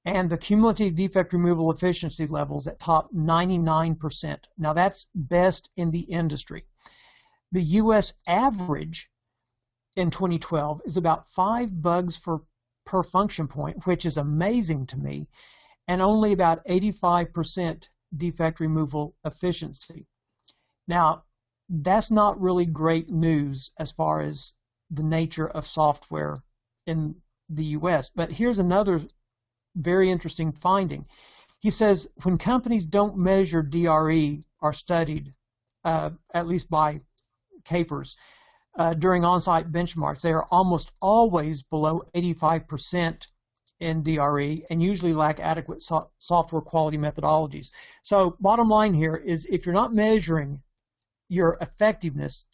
And the cumulative defect removal efficiency levels at top 99%. Now that's best in the industry. The US average in 2012 is about 5 bugs per function point, which is amazing to me, and only about 85% defect removal efficiency. Now, that's not really great news as far as the nature of software in the US. But here's another very interesting finding. He says when companies don't measure DRE are studied, at least by Capers, during on-site benchmarks, they are almost always below 85% in DRE and usually lack adequate software quality methodologies. So bottom line here is if you're not measuring your effectiveness,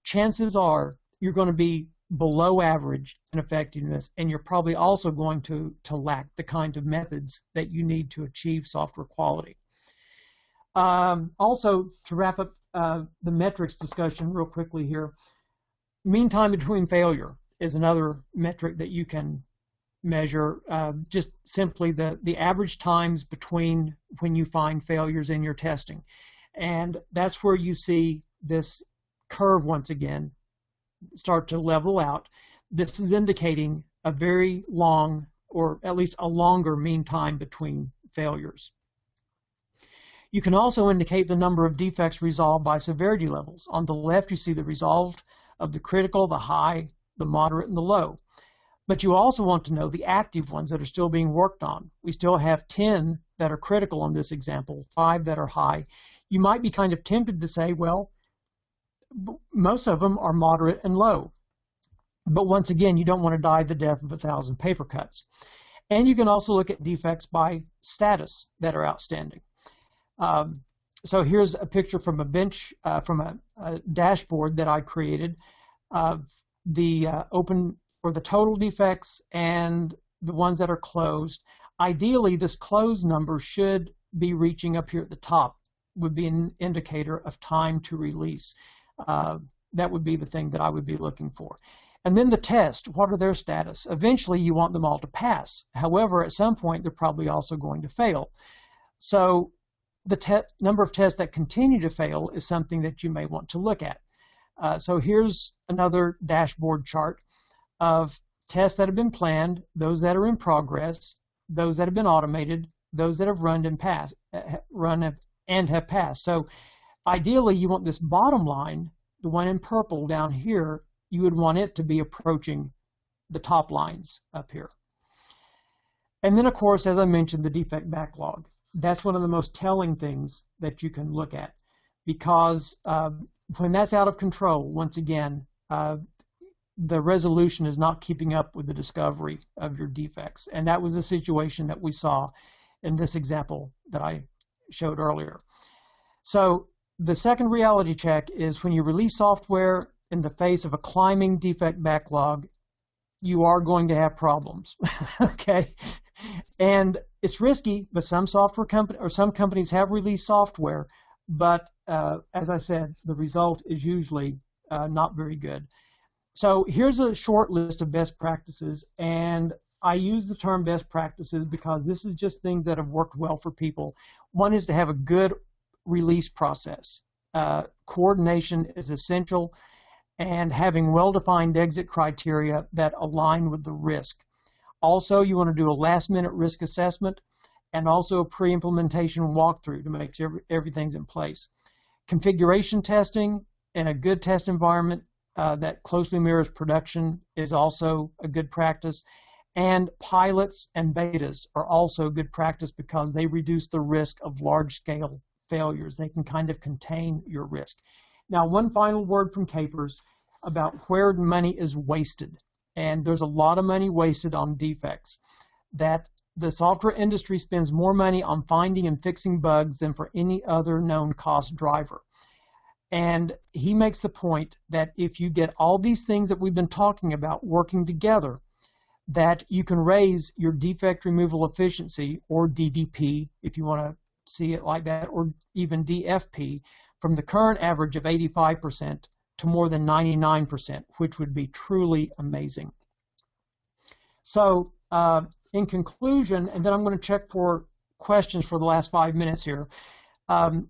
chances are you're going to be below average in effectiveness, and you're probably also going to lack the kind of methods that you need to achieve software quality. Also, to wrap up the metrics discussion real quickly here, mean time between failure is another metric that you can measure, just simply the average times between when you find failures in your testing. And that's where you see this curve once again start to level out. This is indicating a very long, or at least a longer mean time between failures. You can also indicate the number of defects resolved by severity levels. On the left, you see the resolved of the critical, the high, the moderate, and the low. But you also want to know the active ones that are still being worked on. We still have 10 that are critical in this example, 5 that are high. You might be kind of tempted to say, well, most of them are moderate and low. But once again, you don't want to die the death of 1,000 paper cuts. And you can also look at defects by status that are outstanding. So here's a picture from a bench, from a dashboard that I created of the open or the total defects and the ones that are closed. Ideally, this closed number should be reaching up here at the top, would be an indicator of time to release. That would be the thing that I would be looking for. And then the test, what are their status? Eventually, you want them all to pass. However, at some point, they're probably also going to fail. So the number of tests that continue to fail is something that you may want to look at. So here's another dashboard chart of tests that have been planned, those that are in progress, those that have been automated, those that have run and have passed. So ideally, you want this bottom line, the one in purple down here, you would want it to be approaching the top lines up here. And then, of course, as I mentioned, the defect backlog. That's one of the most telling things that you can look at, because when that's out of control, once again, the resolution is not keeping up with the discovery of your defects. And that was the situation that we saw in this example that I showed earlier. So the second reality check is when you release software in the face of a climbing defect backlog, you are going to have problems. Okay? And it's risky, but some companies have released software, but as I said, the result is usually not very good. So here's a short list of best practices, and I use the term best practices because this is just things that have worked well for people. One is to have a good release process. Coordination is essential, and having well-defined exit criteria that align with the risk. Also, you want to do a last-minute risk assessment and also a pre-implementation walkthrough to make sure everything's in place. Configuration testing in a good test environment that closely mirrors production is also a good practice. And pilots and betas are also good practice because they reduce the risk of large-scale failures. They can kind of contain your risk. Now, one final word from Capers about where money is wasted. And there's a lot of money wasted on defects. That the software industry spends more money on finding and fixing bugs than for any other known cost driver. And he makes the point that if you get all these things that we've been talking about working together, that you can raise your defect removal efficiency, or DDP, if you want to see it like that, or even DFP, from the current average of 85% to more than 99%, which would be truly amazing. So in conclusion, and then I'm going to check for questions for the last 5 minutes here,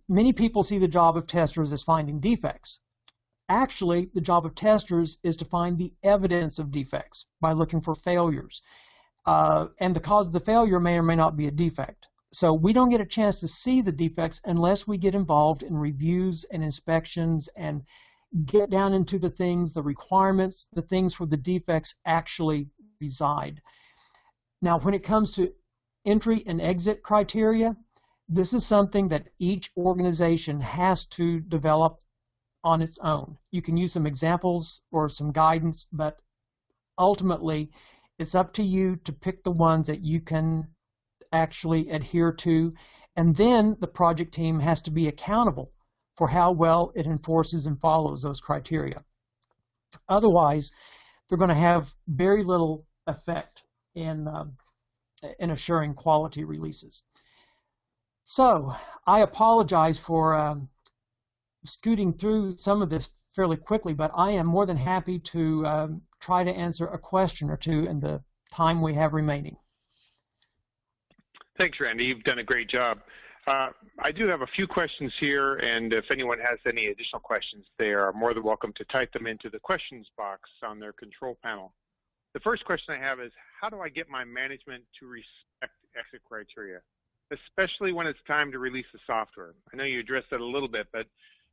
many people see the job of testers as finding defects. Actually, the job of testers is to find the evidence of defects by looking for failures. And the cause of the failure may or may not be a defect. So we don't get a chance to see the defects unless we get involved in reviews and inspections and get down into the things, the requirements, the things where the defects actually reside. Now, when it comes to entry and exit criteria, This is something that each organization has to develop on its own. You can use some examples or some guidance, but ultimately it's up to you to pick the ones that you can actually adhere to, and then the project team has to be accountable for how well it enforces and follows those criteria. Otherwise, they're going to have very little effect in assuring quality releases. So I apologize for scooting through some of this fairly quickly, but I am more than happy to try to answer a question or two in the time we have remaining. Thanks, Randy. You've done a great job. I do have a few questions here, and if anyone has any additional questions, they are more than welcome to type them into the questions box on their control panel. The first question I have is, how do I get my management to respect exit criteria, especially when it's time to release the software? I know you addressed that a little bit, but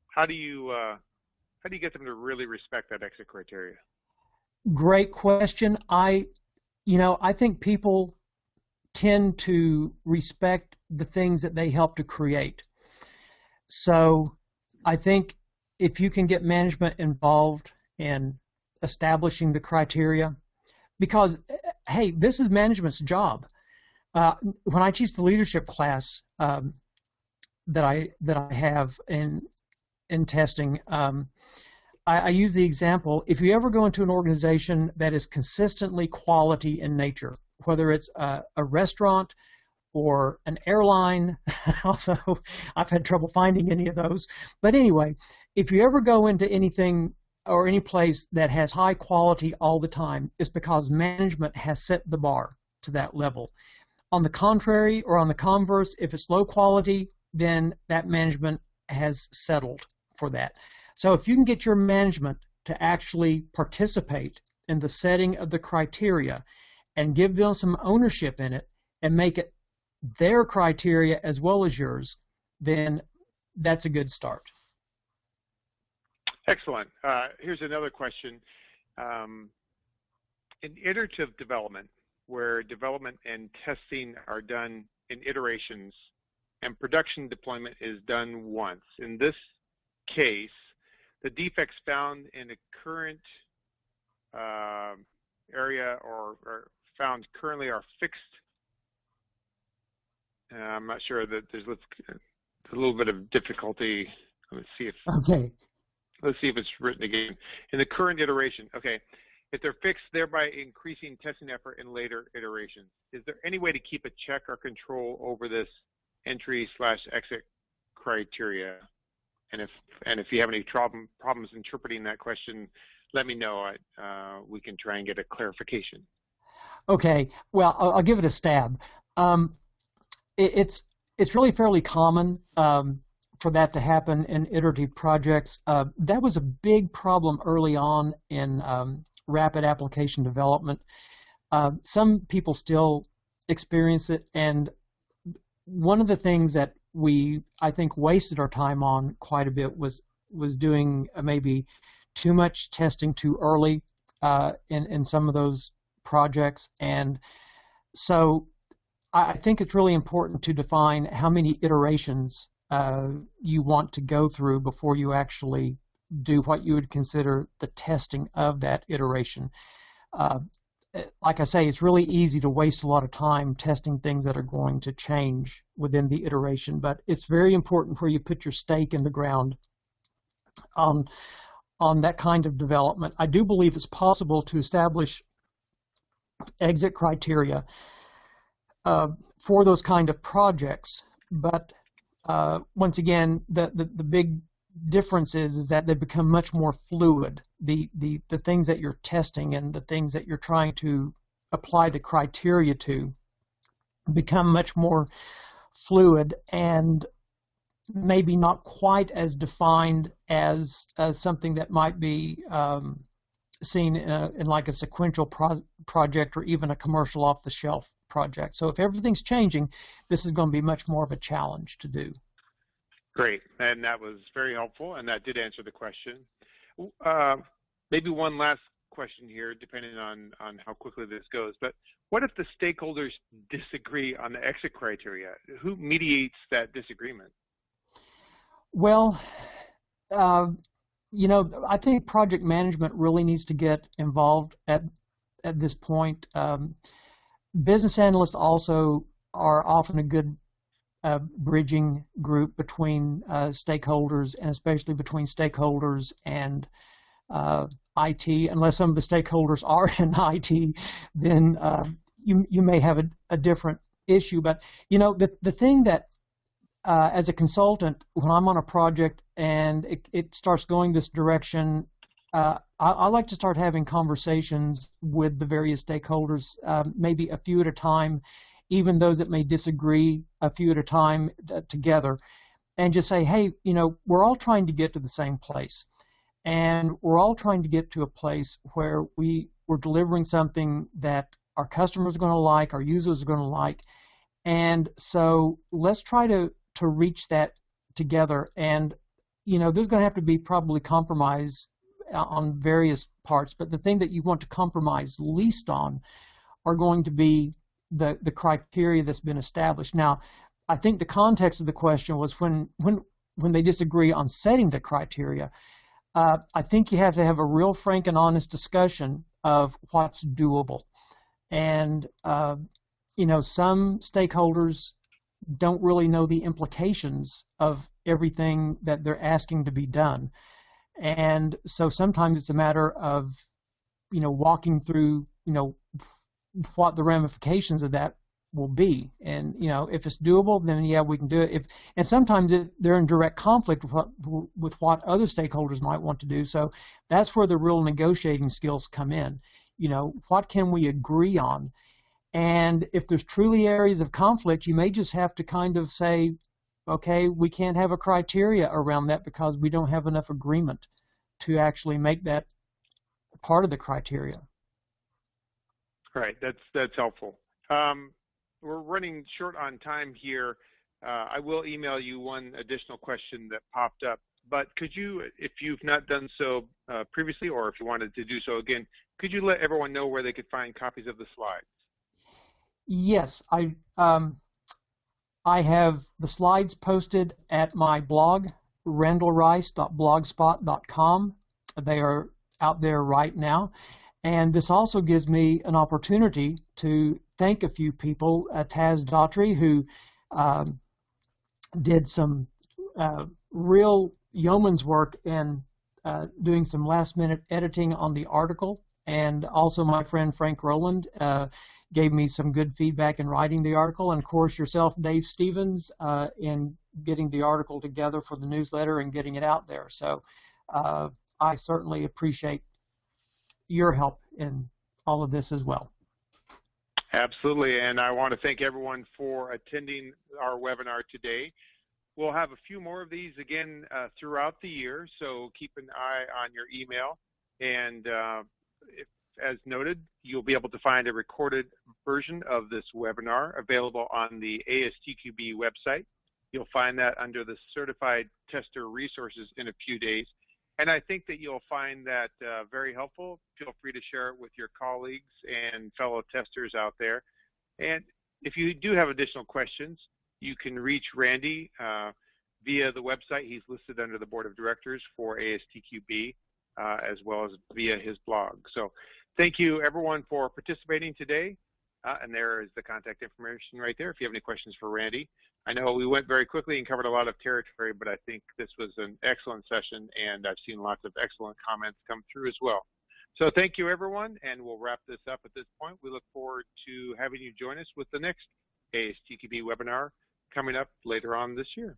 how do you get them to really respect that exit criteria? Great question. I think people tend to respect the things that they help to create. So I think if you can get management involved in establishing the criteria, because, hey, this is management's job. When I teach the leadership class that I have in testing, I use the example, if you ever go into an organization that is consistently quality in nature, whether it's a restaurant or an airline, although I've had trouble finding any of those. But anyway, if you ever go into anything or any place that has high quality all the time, it's because management has set the bar to that level. On the contrary, or on the converse, if it's low quality, then that management has settled for that. So if you can get your management to actually participate in the setting of the criteria and give them some ownership in it and make it their criteria as well as yours, then that's a good start. Excellent. Here's another question. In iterative development, where development and testing are done in iterations and production deployment is done once, in this case, the defects found in a current area or found currently are fixed. I'm not sure that there's a little bit of difficulty. Let's see if it's written again. In the current iteration, okay. If they're fixed, thereby increasing testing effort in later iterations. Is there any way to keep a check or control over this entry/exit criteria? And if you have any problems interpreting that question, let me know. We can try and get a clarification. Okay. Well, I'll give it a stab. It's really fairly common for that to happen in iterative projects. That was a big problem early on in rapid application development. Some people still experience it, and one of the things that I think wasted our time on quite a bit was doing maybe too much testing too early in some of those projects. And so I think it's really important to define how many iterations you want to go through before you actually do what you would consider the testing of that iteration. Like I say, it's really easy to waste a lot of time testing things that are going to change within the iteration, but it's very important where you put your stake in the ground on that kind of development. I do believe it's possible to establish exit criteria for those kind of projects, but once again, the big difference is that they become much more fluid. The things that you're testing and the things that you're trying to apply the criteria to become much more fluid and maybe not quite as defined as something that might be seen in like a sequential project or even a commercial off-the-shelf project. So if everything's changing, this is going to be much more of a challenge to do. Great, and that was very helpful, and that did answer the question. Maybe one last question here, depending on how quickly this goes. But what if the stakeholders disagree on the exit criteria? Who mediates that disagreement? Well, you know, I think project management really needs to get involved at this point. Business analysts also are often a good bridging group between stakeholders, and especially between stakeholders and IT. Unless some of the stakeholders are in IT, then you may have a different issue. But you know, the thing that as a consultant, when I'm on a project and it starts going this direction, I like to start having conversations with the various stakeholders, maybe a few at a time, even those that may disagree, a few at a time together, and just say, hey, you know, we're all trying to get to the same place. And we're all trying to get to a place where we're delivering something that our customers are going to like, our users are going to like. And so let's try to reach that together. And, you know, there's going to have to be probably compromise on various parts, but the thing that you want to compromise least on are going to be the criteria that's been established. Now, I think the context of the question was when they disagree on setting the criteria. I think you have to have a real frank and honest discussion of what's doable. And, you know, some stakeholders don't really know the implications of everything that they're asking to be done. And so sometimes it's a matter of, you know, walking through, you know, what the ramifications of that will be. And, you know, if it's doable, then yeah, we can do it. And sometimes they're in direct conflict with what other stakeholders might want to do. So that's where the real negotiating skills come in. You know, what can we agree on? And if there's truly areas of conflict, you may just have to kind of say, okay, we can't have a criteria around that because we don't have enough agreement to actually make that part of the criteria. Right, that's helpful. We're running short on time here. I will email you one additional question that popped up, but could you, if you've not done so previously, or if you wanted to do so again, could you let everyone know where they could find copies of the slides? Yes, I have the slides posted at my blog, randallrice.blogspot.com. They are out there right now. And this also gives me an opportunity to thank a few people, Taz Daughtry, who did some real yeoman's work in doing some last-minute editing on the article, and also my friend Frank Rowland gave me some good feedback in writing the article, and of course yourself, Dave Stevens, in getting the article together for the newsletter and getting it out there. So I certainly appreciate your help in all of this as well. Absolutely, and I want to thank everyone for attending our webinar today. We'll have a few more of these again throughout the year, so keep an eye on your email. And as noted, you'll be able to find a recorded version of this webinar available on the ASTQB website. You'll find that under the Certified Tester Resources in a few days. And I think that you'll find that very helpful. Feel free to share it with your colleagues and fellow testers out there. And if you do have additional questions, you can reach Randy via the website. He's listed under the Board of Directors for ASTQB, as well as via his blog. So thank you, everyone, for participating today. And there is the contact information right there if you have any questions for Randy. I know we went very quickly and covered a lot of territory, but I think this was an excellent session, and I've seen lots of excellent comments come through as well. So thank you, everyone, and we'll wrap this up at this point. We look forward to having you join us with the next ASTQB webinar coming up later on this year.